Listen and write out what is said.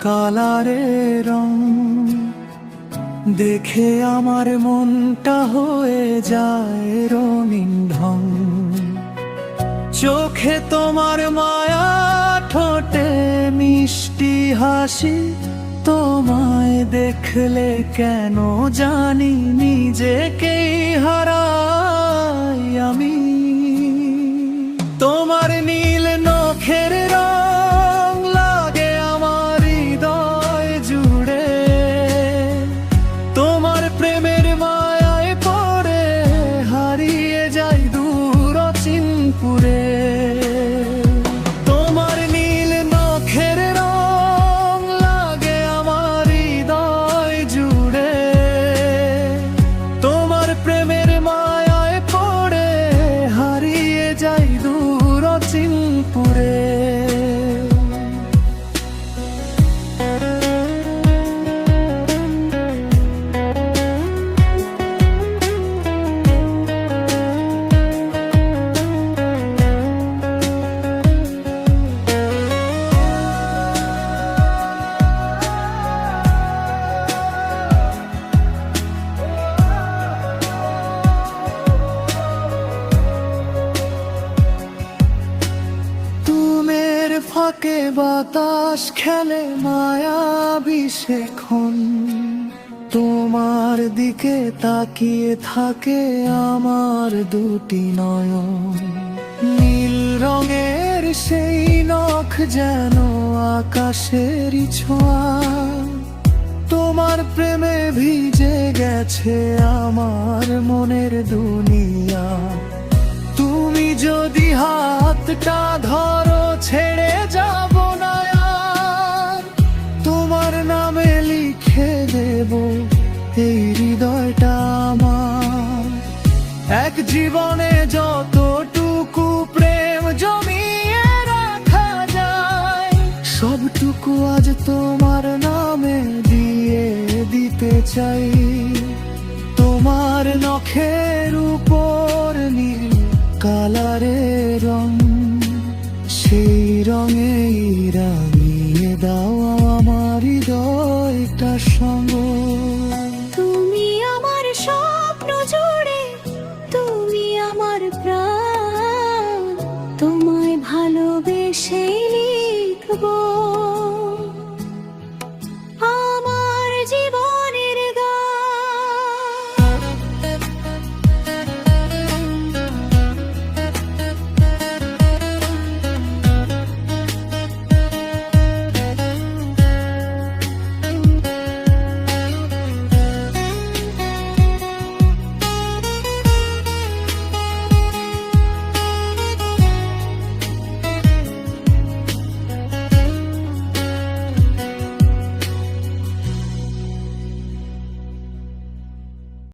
কালারের রং দেখে আমার মনটা হয়ে যায় রঙিন ঢং। চোখে তোমার মায়া, ঠোঁটে মিষ্টি হাসি, তোমায় দেখলে কেন জানি নিজেকেই হারাই আমি। তোমার নীল নখের রং লাগে আমার হৃদয় জুড়ে, তোমার প্রেমের মায়ায় পড়ে হারিয়ে যাই দূর চিনপুরে। তোমার নীল নখের রং লাগে আমার হৃদয় জুড়ে, তোমার প্রেমের মায়ায় পড়ে হারিয়ে যাই দূর চিনপুরে। ফাঁকে বাতাস খেলে মায়াবী সেক্ষণ, তোমার দিকে তাকিয়ে থাকে আমার দুটি নয়ন। নীল রঙের সেই নখ যেন আকাশেরই ছোঁয়া, তোমার প্রেমে ভিজে গেছে আমার মনের দুনিয়া। তুমি যদি হাতটা ধরো ছেড়ে যাব না আর, তোমার নামে লিখে দেব এই হৃদয়টা আমার। এক জীবনে যতটুকু প্রেম জমিয়ে রাখা যায়, সবটুকু আজ তোমার নামে দিয়ে দিতে চাই। তোমার নখের উপর নীল কালারের রং, সেই রঙেই রাঙিয়ে দাও আমার হৃদয়টা সঙ্গ। তুমি আমার স্বপ্ন জুড়ে, তুমি আমার প্রাণ, তোমায় ভালোবেসে লিখবো।